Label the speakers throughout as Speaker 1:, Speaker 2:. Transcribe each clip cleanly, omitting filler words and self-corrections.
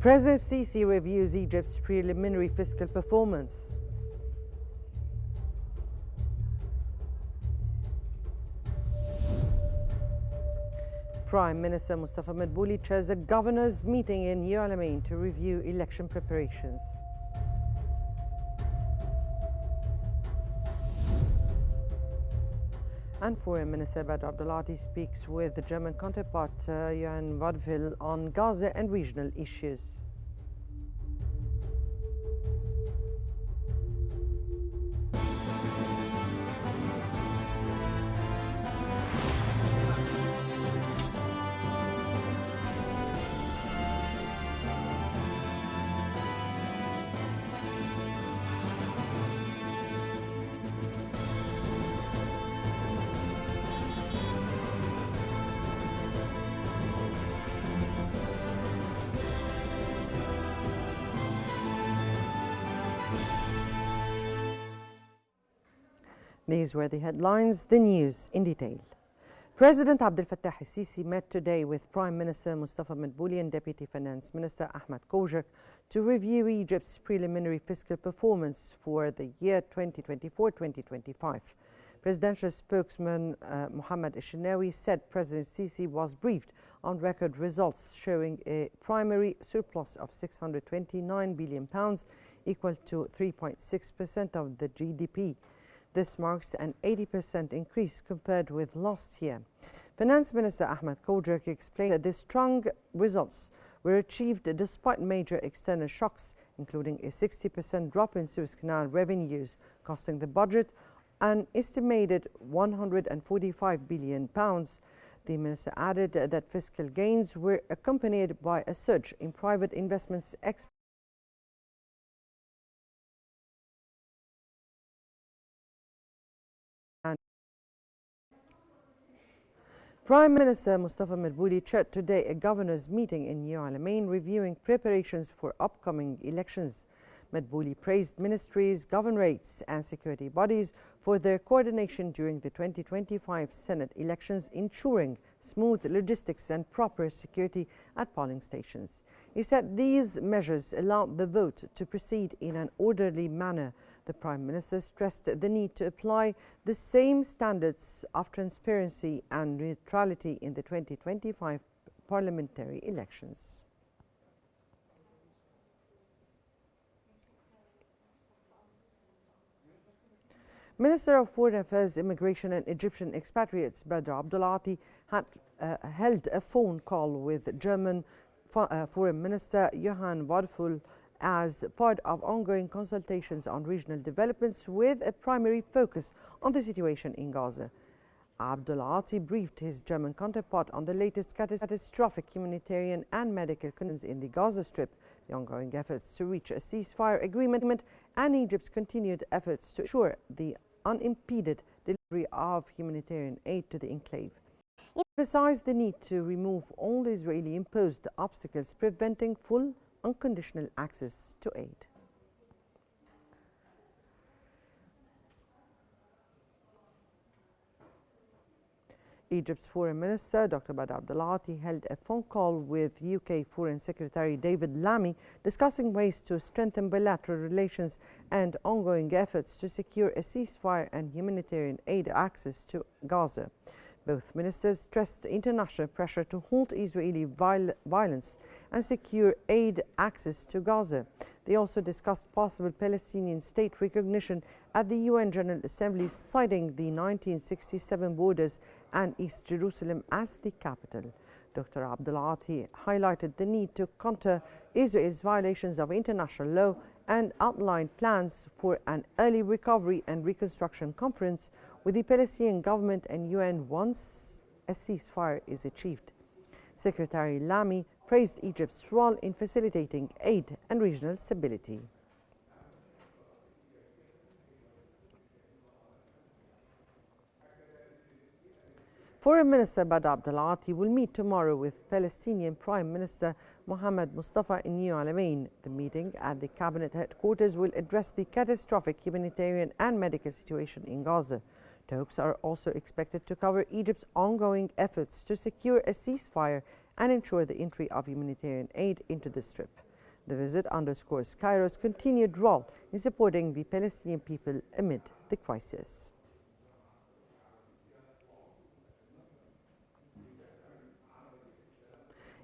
Speaker 1: President Sisi reviews Egypt's preliminary fiscal performance. Prime Minister Mustafa Madbouli chairs a governors' meeting in New Alamein to review election preparations. And Foreign Minister Badr Abdulati speaks with the German counterpart Johann Wadfil on Gaza and regional issues. These were the headlines, the news in detail. President Abdel Fattah al-Sisi met today with Prime Minister Mustafa Madbouli and Deputy Finance Minister Ahmed Kojak to review Egypt's preliminary fiscal performance for the year 2024-2025. Presidential spokesman Mohammed al-Shinawi said President Sisi was briefed on record results showing a primary surplus of £629 billion, equal to 3.6% of the GDP. This marks an 80% increase compared with last year. Finance Minister Ahmed Kojak explained that the strong results were achieved despite major external shocks, including a 60% drop in Suez Canal revenues, costing the budget an estimated £145 billion. The minister added that fiscal gains were accompanied by a surge in private investments. Prime Minister Mustafa Madbouli chaired today a governors' meeting in New Alamein reviewing preparations for upcoming elections. Madbouli praised ministries, governorates and security bodies for their coordination during the 2025 Senate elections, ensuring smooth logistics and proper security at polling stations. He said these measures allowed the vote to proceed in an orderly manner. The Prime Minister stressed the need to apply the same standards of transparency and neutrality in the 2025 parliamentary elections. Minister of Foreign Affairs, Immigration and Egyptian Expatriates Badr Abdulati had held a phone call with German Foreign Minister Johann Wadfil as part of ongoing consultations on regional developments with a primary focus on the situation in Gaza. Abdulati briefed his German counterpart on the latest catastrophic humanitarian and medical conditions in the Gaza Strip, the ongoing efforts to reach a ceasefire agreement, and Egypt's continued efforts to ensure the unimpeded delivery of humanitarian aid to the enclave. He emphasized the need to remove all Israeli-imposed obstacles preventing full unconditional access to aid. Egypt's Foreign Minister, Dr. Badr Abdulati, held a phone call with UK Foreign Secretary David Lammy, discussing ways to strengthen bilateral relations and ongoing efforts to secure a ceasefire and humanitarian aid access to Gaza. Both ministers stressed international pressure to halt Israeli violence and secure aid access to Gaza. They also discussed possible Palestinian state recognition at the UN General Assembly, citing the 1967 borders and East Jerusalem as the capital. Dr. Abdulati highlighted the need to counter Israel's violations of international law and outlined plans for an early recovery and reconstruction conference with the Palestinian government and UN once a ceasefire is achieved. Secretary Lammy praised Egypt's role in facilitating aid and regional stability. Foreign Minister Badr Abdulati will meet tomorrow with Palestinian Prime Minister Mohammed Mustafa in New Alamein. The meeting at the cabinet headquarters will address the catastrophic humanitarian and medical situation in Gaza. Talks are also expected to cover Egypt's ongoing efforts to secure a ceasefire and ensure the entry of humanitarian aid into the Strip. The visit underscores Cairo's continued role in supporting the Palestinian people amid the crisis.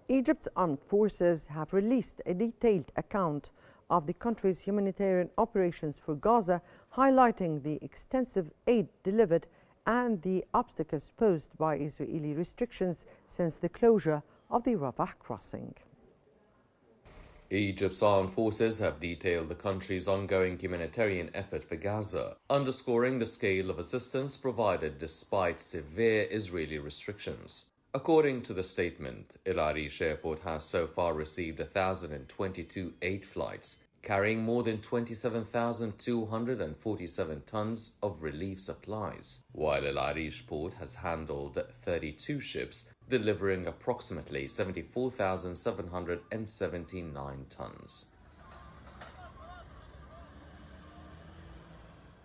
Speaker 1: Egypt's armed forces have released a detailed account of the country's humanitarian operations for Gaza, highlighting the extensive aid delivered and the obstacles posed by Israeli restrictions since the closure of the Rafah crossing.
Speaker 2: Egypt's armed forces have detailed the country's ongoing humanitarian effort for Gaza, underscoring the scale of assistance provided despite severe Israeli restrictions. According to the statement, El Arish Airport has so far received 1,022 aid flights, carrying more than 27,247 tons of relief supplies, while El Arish Port has handled 32 ships, delivering approximately 74,779 tons.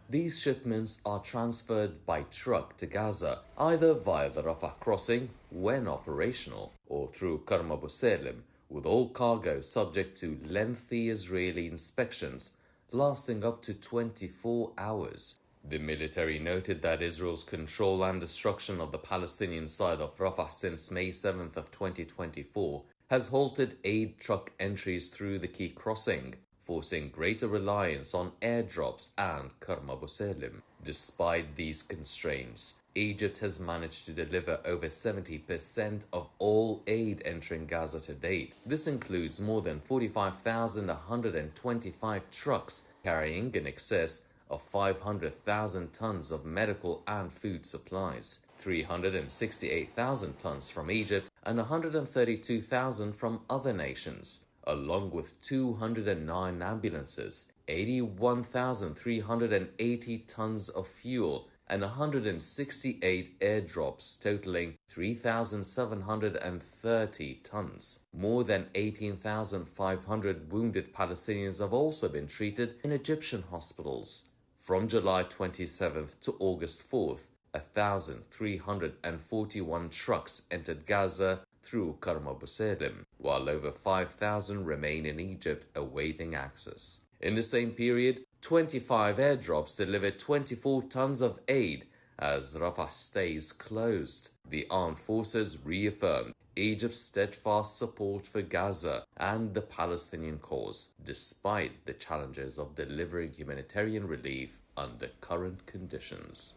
Speaker 2: These shipments are transferred by truck to Gaza, either via the Rafah crossing, when operational, or through Karm Abu Salim, with all cargo subject to lengthy Israeli inspections lasting up to 24 hours. The military noted that Israel's control and destruction of the Palestinian side of Rafah since May 7th of 2024 has halted aid truck entries through the key crossing, forcing greater reliance on airdrops and Karm Abu Salim. Despite these constraints, Egypt has managed to deliver over 70% of all aid entering Gaza to date. This includes more than 45,125 trucks carrying in excess of 500,000 tons of medical and food supplies, 368,000 tons from Egypt and 132,000 from other nations, along with 209 ambulances, 81,380 tons of fuel, and 168 airdrops totaling 3,730 tons. More than 18,500 wounded Palestinians have also been treated in Egyptian hospitals. From July 27th to August 4th, 1,341 trucks entered Gaza through Karm Abu Salim, while over 5,000 remain in Egypt awaiting access. In the same period, 25 airdrops delivered 24 tons of aid as Rafah stays closed. The armed forces reaffirmed Egypt's steadfast support for Gaza and the Palestinian cause, despite the challenges of delivering humanitarian relief under current conditions.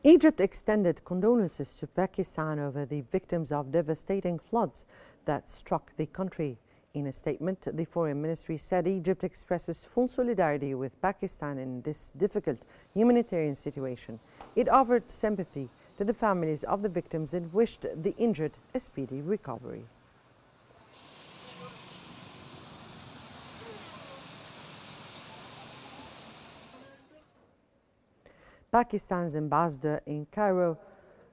Speaker 1: Egypt extended condolences to Pakistan over the victims of devastating floods that struck the country. In a statement, the Foreign Ministry said Egypt expresses full solidarity with Pakistan in this difficult humanitarian situation. It offered sympathy to the families of the victims and wished the injured a speedy recovery. Pakistan's ambassador in Cairo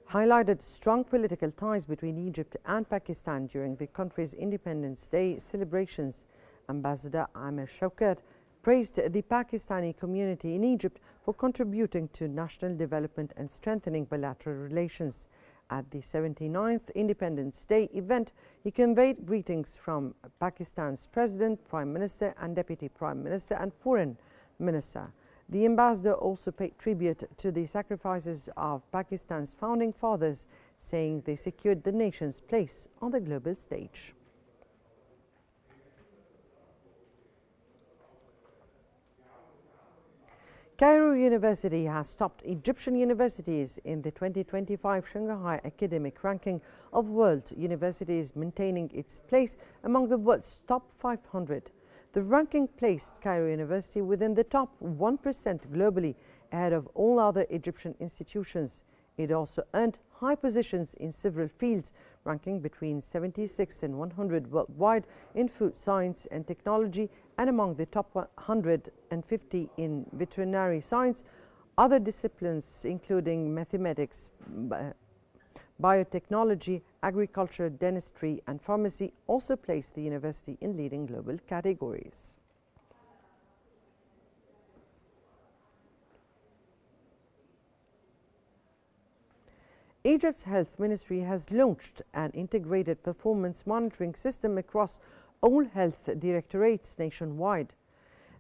Speaker 1: highlighted strong political ties between Egypt and Pakistan during the country's Independence Day celebrations. Ambassador Amir Shaukat praised the Pakistani community in Egypt for contributing to national development and strengthening bilateral relations. At the 79th Independence Day event, he conveyed greetings from Pakistan's President, Prime Minister and Deputy Prime Minister and Foreign Minister. The ambassador also paid tribute to the sacrifices of Pakistan's founding fathers, saying they secured the nation's place on the global stage. Cairo University has topped Egyptian universities in the 2025 Shanghai Academic Ranking of World Universities, maintaining its place among the world's top 500. The ranking placed Cairo University within the top 1% globally, ahead of all other Egyptian institutions. It also earned high positions in several fields, ranking between 76 and 100 worldwide in food science and technology, and among the top 150 in veterinary science. Other disciplines, including mathematics, biotechnology, agriculture, dentistry, and pharmacy, also placed the university in leading global categories. Egypt's health ministry has launched an integrated performance monitoring system across all health directorates nationwide.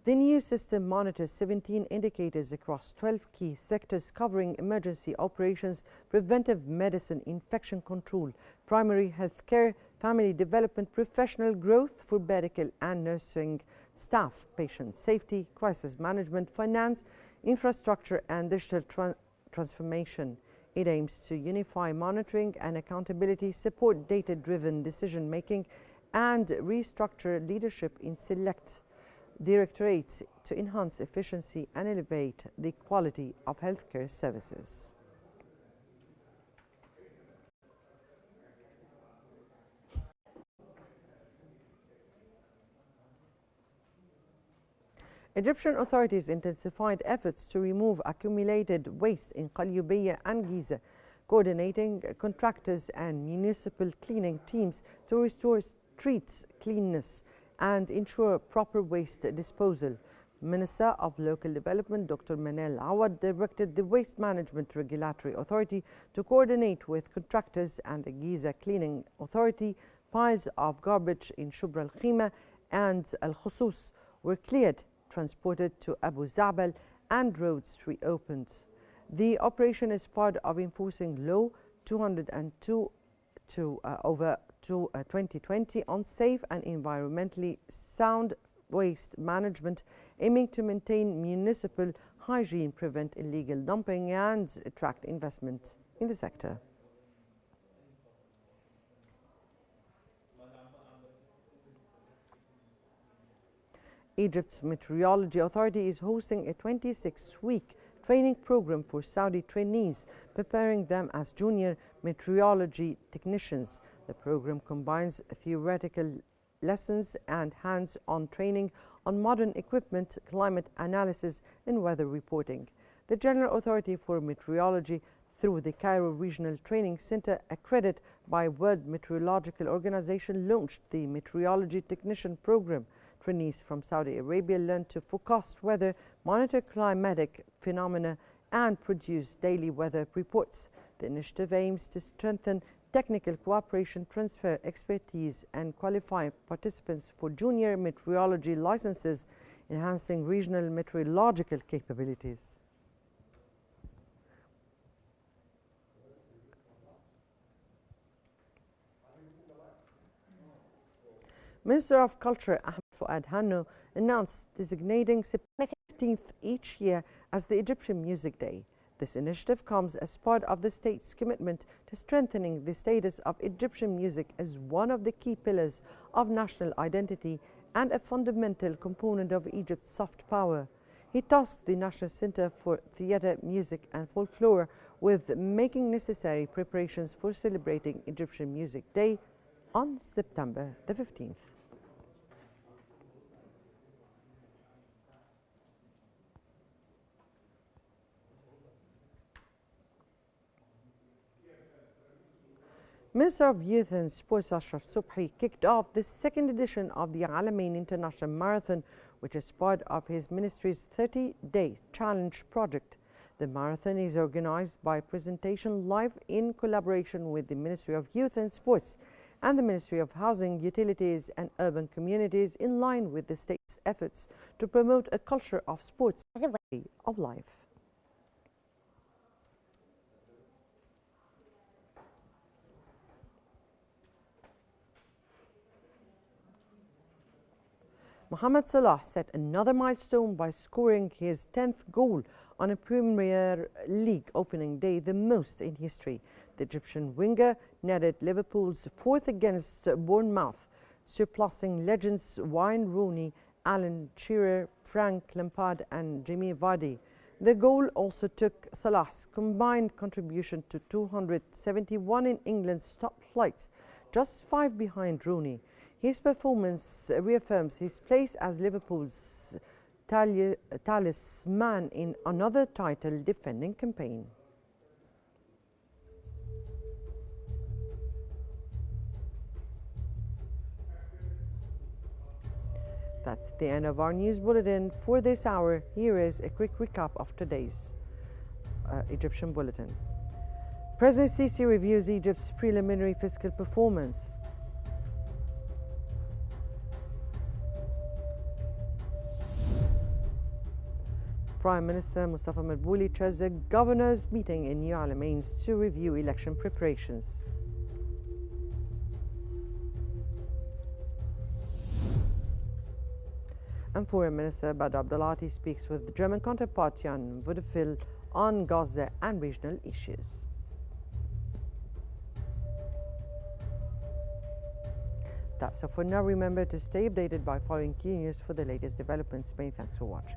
Speaker 1: The new system monitors 17 indicators across 12 key sectors covering emergency operations, preventive medicine, infection control, primary health care, family development, professional growth for medical and nursing staff, patient safety, crisis management, finance, infrastructure, and digital transformation. It aims to unify monitoring and accountability, support data-driven decision-making, and restructure leadership in select directorates to enhance efficiency and elevate the quality of healthcare services. Egyptian authorities intensified efforts to remove accumulated waste in Qalyubiyya and Giza, coordinating contractors and municipal cleaning teams to restore streets cleanness and ensure proper waste disposal. Minister of Local Development Dr. Manal Awad directed the Waste Management Regulatory Authority to coordinate with contractors and the Giza Cleaning Authority. Piles of garbage in Shubra al-Khima and Al-Khusus were cleared, transported to Abu Zabal, and roads reopened. The operation is part of enforcing Law 202 over 2020 on safe and environmentally sound waste management, aiming to maintain municipal hygiene, prevent illegal dumping, and attract investment in the sector. Egypt's Meteorology Authority is hosting a 26-week training program for Saudi trainees, preparing them as junior meteorology technicians. The program combines theoretical lessons and hands-on training on modern equipment, climate analysis, and weather reporting. The General Authority for Meteorology, through the Cairo Regional Training Center, accredited by World Meteorological Organization, launched the Meteorology Technician Program. Trainees from Saudi Arabia learn to forecast weather, monitor climatic phenomena, and produce daily weather reports. The initiative aims to strengthen technical cooperation, transfer expertise, and qualify participants for junior meteorology licenses, enhancing regional meteorological capabilities. Minister of Culture Ahmed Fuad Hanno announced designating September 15th each year as the Egyptian Music Day. This initiative comes as part of the state's commitment to strengthening the status of Egyptian music as one of the key pillars of national identity and a fundamental component of Egypt's soft power. He tasked the National Center for Theatre, Music and Folklore with making necessary preparations for celebrating Egyptian Music Day on September the 15th. Minister of Youth and Sports Ashraf Subhi kicked off the second edition of the Alamein International Marathon, which is part of his ministry's 30-day challenge project. The marathon is organized by Presentation Live in collaboration with the Ministry of Youth and Sports and the Ministry of Housing, Utilities and Urban Communities, in line with the state's efforts to promote a culture of sports as a way of life. Mohamed Salah set another milestone by scoring his 10th goal on a Premier League opening day, the most in history. The Egyptian winger netted Liverpool's fourth against Bournemouth, surpassing legends Wayne Rooney, Alan Shearer, Frank Lampard and Jamie Vardy. The goal also took Salah's combined contribution to 271 in England's top flight, just 5 behind Rooney. His performance reaffirms his place as Liverpool's talisman in another title-defending campaign. That's the end of our news bulletin for this hour. Here is a quick recap of today's Egyptian bulletin. President Sisi reviews Egypt's preliminary fiscal performance. Prime Minister Mustafa Madbouli chairs a governors' meeting in New Alameins to review election preparations. And Foreign Minister Badr Abdulati speaks with German counterpart Jan Woodefil on Gaza and regional issues. That's all for now. Remember to stay updated by following Qnews for the latest developments. Many thanks for watching.